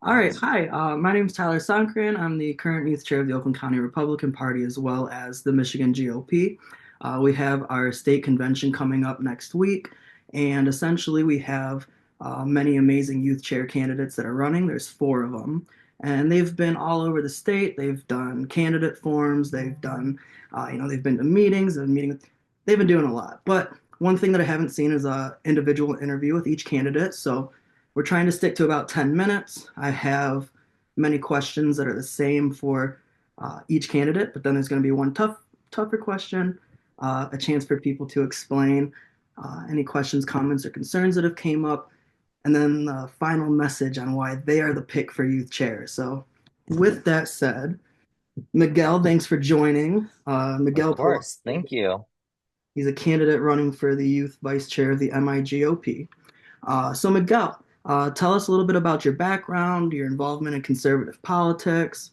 All right, hi. My name is Tyler Soncrainte. I'm the current youth chair of the Oakland County Republican Party as well as the Michigan GOP. We have our state convention coming up next week, and essentially we have many amazing youth chair candidates that are running. There's four of them, and they've been all over the state. They've done candidate forums. They've been to meetings and meeting. They've been doing a lot. But one thing that I haven't seen is a individual interview with each candidate. So we're trying to stick to about 10 minutes. I have many questions that are the same for each candidate, but then there's going to be one tougher question, a chance for people to explain any questions, comments, or concerns that have came up, and then the final message on why they are the pick for youth chair. So, with that said, Miguel, thanks for joining. Of Miguel Pilar, course. Thank you. he's a candidate running for the youth vice chair of the MIGOP. So, Miguel, tell us a little bit about your background, your involvement in conservative politics,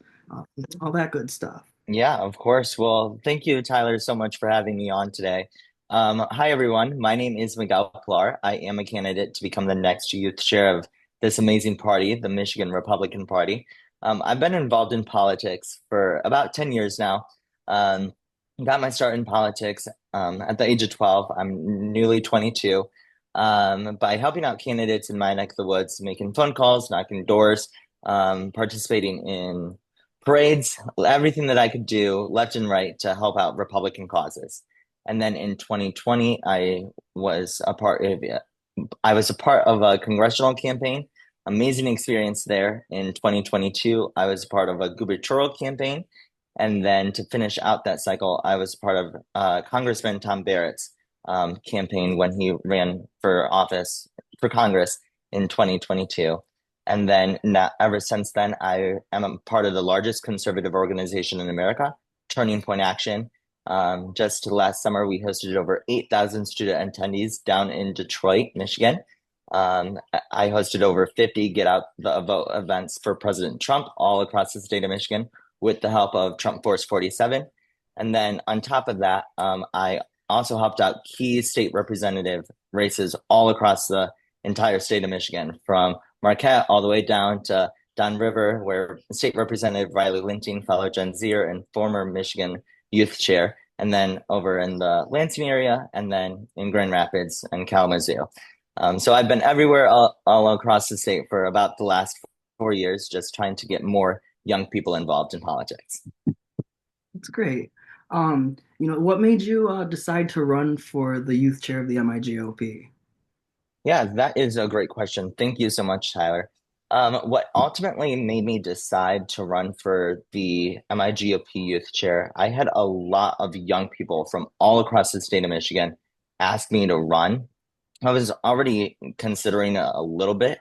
all that good stuff. Yeah, of course. Well, thank you, Tyler, so much for having me on today. Hi, everyone. My name is Miguel Pilar. I am a candidate to become the next youth chair of this amazing party, the Michigan Republican Party. I've been involved in politics for about 10 years now. Got my start in politics at the age of 12. I'm newly 22. By helping out candidates in my neck of the woods, making phone calls, knocking doors, participating in parades, everything that I could do left and right to help out Republican causes. And then in 2020, I was a part of a congressional campaign. Amazing experience there. In 2022, I was part of a gubernatorial campaign. And then to finish out that cycle, I was part of Congressman Tom Barrett's campaign when he ran for office for Congress in 2022. And then now, ever since then, I am a part of the largest conservative organization in America, Turning Point Action. Just last summer, we hosted over 8,000 student attendees down in Detroit, Michigan. I hosted over 50 Get Out the Vote events for President Trump all across the state of Michigan with the help of Trump Force 47. And then on top of that, I also helped out key state representative races all across the entire state of Michigan, from Marquette all the way down to Don River, where State Representative Riley Linting, fellow Gen Zer and former Michigan youth chair, and then over in the Lansing area, and then in Grand Rapids and Kalamazoo. So I've been everywhere all across the state for about the last 4 years, just trying to get more young people involved in politics. That's great. What made you decide to run for the youth chair of the MIGOP? Yeah, that is a great question. Thank you so much, Tyler. What ultimately made me decide to run for the MIGOP youth chair, I had a lot of young people from all across the state of Michigan ask me to run. I was already considering it a little bit,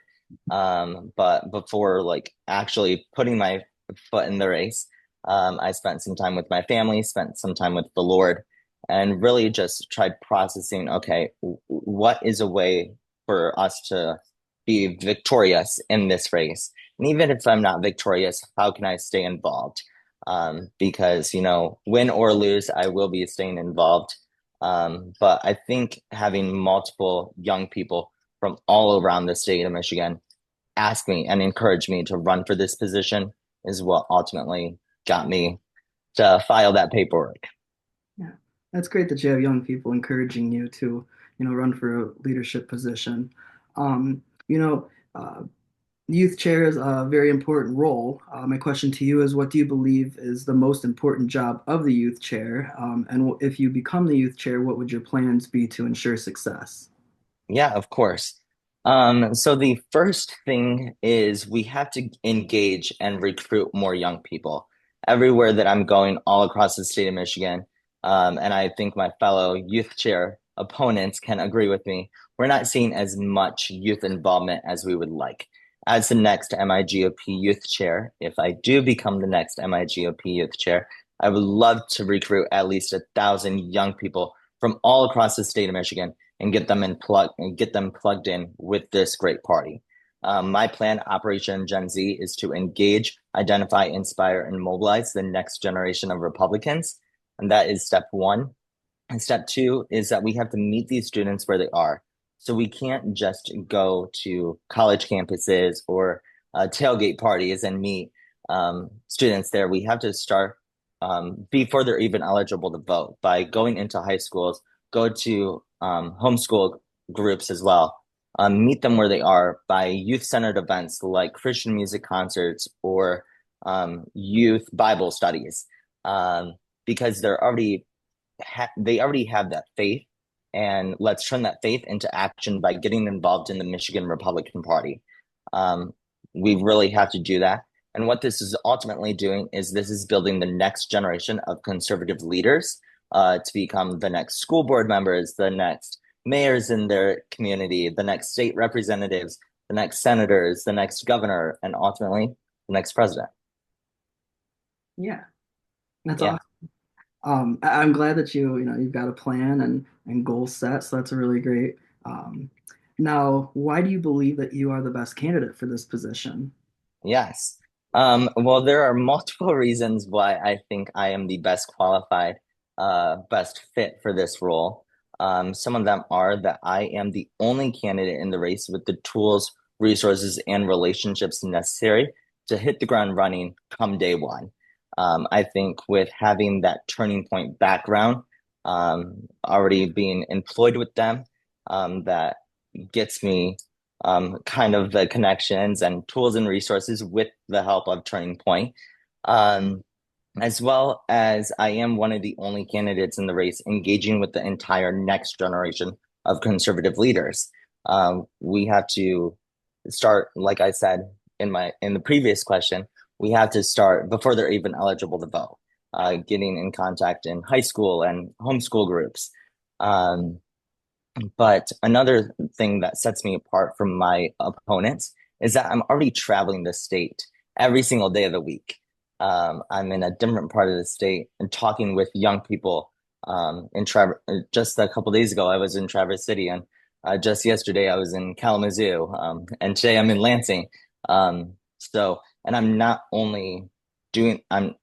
but before like actually putting my foot in the race, I spent some time with my family, spent some time with the Lord, and really just tried processing, okay, what is a way for us to be victorious in this race? And even if I'm not victorious, how can I stay involved? Because, win or lose, I will be staying involved. But I think having multiple young people from all around the state of Michigan ask me and encourage me to run for this position is what ultimately got me to file that paperwork. Yeah, that's great that you have young people encouraging you to, run for a leadership position. Um, you know, uh, Youth chair is a very important role. My question to you is, what do you believe is the most important job of the youth chair? And if you become the youth chair, what would your plans be to ensure success? Yeah, of course. So the first thing is we have to engage and recruit more young people everywhere that I'm going all across the state of Michigan. And I think my fellow youth chair opponents can agree with me. We're not seeing as much youth involvement as we would like. As the next MIGOP youth chair, if I do become the next MIGOP youth chair, I would love to recruit at least 1,000 young people from all across the state of Michigan and get them plugged in with this great party. My plan, Operation Gen Z, is to engage, identify, inspire, and mobilize the next generation of Republicans. And that is step one. And step two is that we have to meet these students where they are. So we can't just go to college campuses or tailgate parties and meet students there, we have to start before they're even eligible to vote by going into high schools, go to homeschool groups as well, meet them where they are by youth-centered events like Christian music concerts or youth Bible studies, because they already have that faith, and let's turn that faith into action by getting involved in the Michigan Republican Party. Um, we really have to do that. And what this is ultimately doing is this is building the next generation of conservative leaders to become the next school board members, the next mayors in their community, the next state representatives, the next senators, the next governor, and ultimately the next president. Yeah, that's Yeah. awesome. I'm glad that you've got a plan and goals set, so that's really great. Um, Now, why do you believe that you are the best candidate for this position? Yes. Well, there are multiple reasons why I think I am the best qualified, best fit for this role. Some of them are that I am the only candidate in the race with the tools, resources, and relationships necessary to hit the ground running come day one. I think with having that turning point background, already being employed with them, that gets me kind of the connections and tools and resources with the help of Turning Point. Um, as well as I am one of the only candidates in the race engaging with the entire next generation of conservative leaders. We have to start, like I said in the previous question, we have to start before they're even eligible to vote, getting in contact in high school and homeschool groups. Um, but another thing that sets me apart from my opponents is that I'm already traveling the state every single day of the week. I'm in a different part of the state and talking with young people. Just a couple days ago, I was in Traverse City, and just yesterday I was in Kalamazoo, and today I'm in Lansing. And I'm not only doing. I'm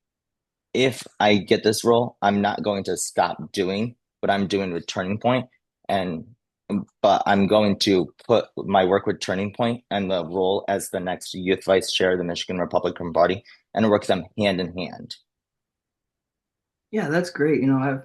if I get this role, I'm not going to stop doing what I'm doing with Turning Point, and but I'm going to put my work with Turning Point and the role as the next youth vice chair of the Michigan Republican Party and work them hand in hand. Yeah, that's great. I've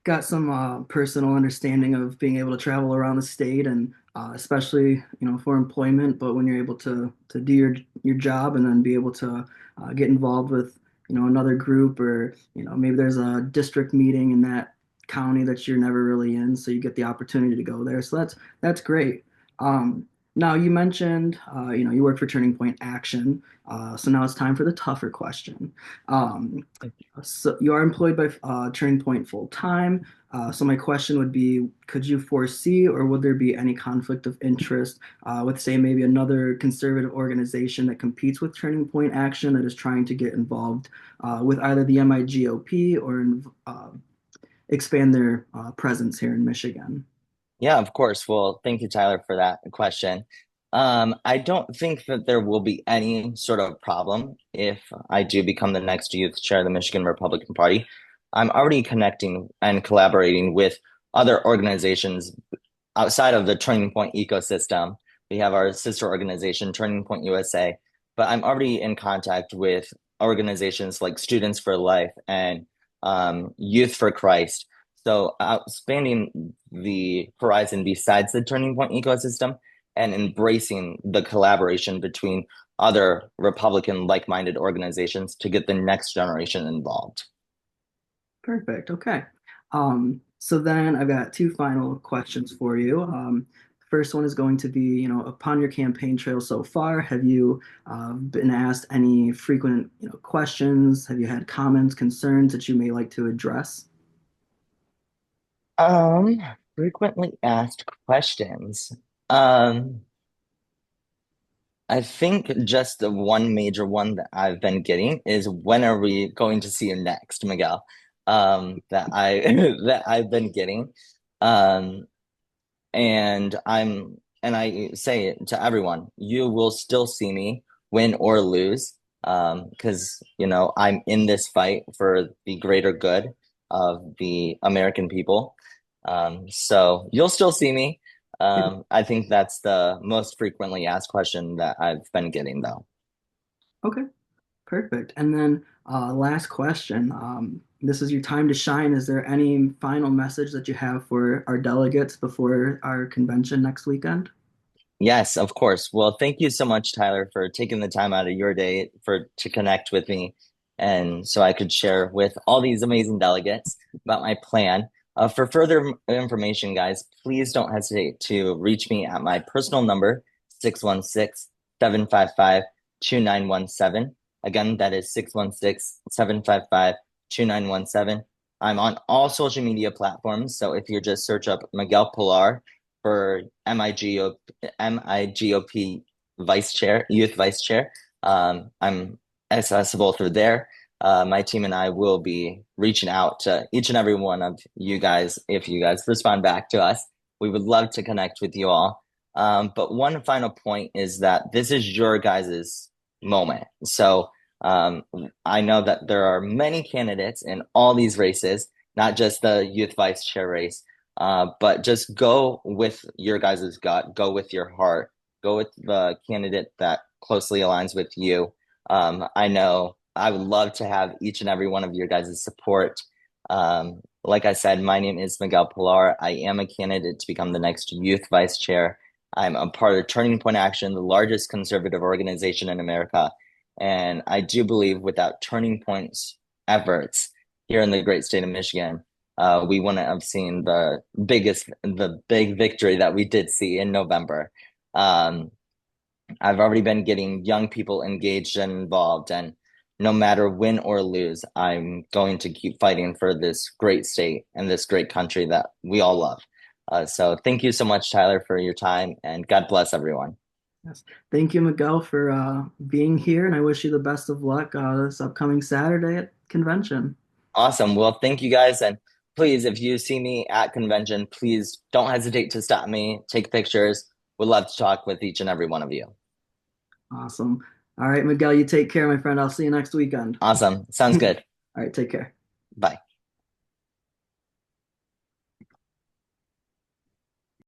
got some personal understanding of being able to travel around the state and especially for employment. But when you're able to do your job and then be able to get involved with another group, or maybe there's a district meeting in that county that you're never really in, so you get the opportunity to go there. So that's great. Now you mentioned you work for Turning Point Action, so now it's time for the tougher question. Um, so you are employed by Turning Point full time. So my question would be, could you foresee or would there be any conflict of interest with, say, maybe another conservative organization that competes with Turning Point Action that is trying to get involved with either the MIGOP or expand their presence here in Michigan? Yeah, of course. Well, thank you, Tyler, for that question. I don't think that there will be any sort of problem if I do become the next youth chair of the Michigan Republican Party. I'm already connecting and collaborating with other organizations outside of the Turning Point ecosystem. We have our sister organization, Turning Point USA, but I'm already in contact with organizations like Students for Life and Youth for Christ. So expanding the horizon besides the Turning Point ecosystem and embracing the collaboration between other Republican like-minded organizations to get the next generation involved. Perfect. Okay. So then I've got two final questions for you. First one is going to be, upon your campaign trail so far, have you been asked any frequent, questions? Have you had comments, concerns that you may like to address? Um, Frequently asked questions. Um, I think just the one major one that I've been getting is when are we going to see you next, Miguel? That I that I've been getting. Um, and I say it to everyone, you will still see me win or lose. Because I'm in this fight for the greater good of the American people. So you'll still see me. I think that's the most frequently asked question that I've been getting, though. Okay, perfect. And then last question. This is your time to shine. Is there any final message that you have for our delegates before our convention next weekend? Yes, of course. Well, thank you so much, Tyler, for taking the time out of your day for to connect with me, and so I could share with all these amazing delegates about my plan. For further information, guys, please don't hesitate to reach me at my personal number, 616-755-2917. Again, that is 616-755-2917. I'm on all social media platforms, so if you just search up Miguel Pilar for MIGOP vice chair, youth vice chair. I'm accessible through there. My team and I will be reaching out to each and every one of you guys if you guys respond back to us. We would love to connect with you all. But one final point is that this is your guys' moment. So I know that there are many candidates in all these races, not just the youth vice chair race. But just go with your guys' gut, go with your heart, go with the candidate that closely aligns with you. I know I would love to have each and every one of your guys' support. Like I said, my name is Miguel Pilar. I am a candidate to become the next youth vice chair. I'm a part of Turning Point Action, the largest conservative organization in America. And I do believe without Turning Point's efforts here in the great state of Michigan, we wouldn't have seen the big victory that we did see in November. Um, I've already been getting young people engaged and involved, and no matter win or lose, I'm going to keep fighting for this great state and this great country that we all love. So thank you so much, Tyler, for your time, and God bless everyone. Yes. Thank you, Miguel, for being here, and I wish you the best of luck this upcoming Saturday at convention. Awesome. Well, thank you guys. And please, if you see me at convention, please don't hesitate to stop me, take pictures. We'd love to talk with each and every one of you. Awesome. All right, Miguel, you take care, my friend. I'll see you next weekend. Awesome. Sounds All good. right, take care. Bye.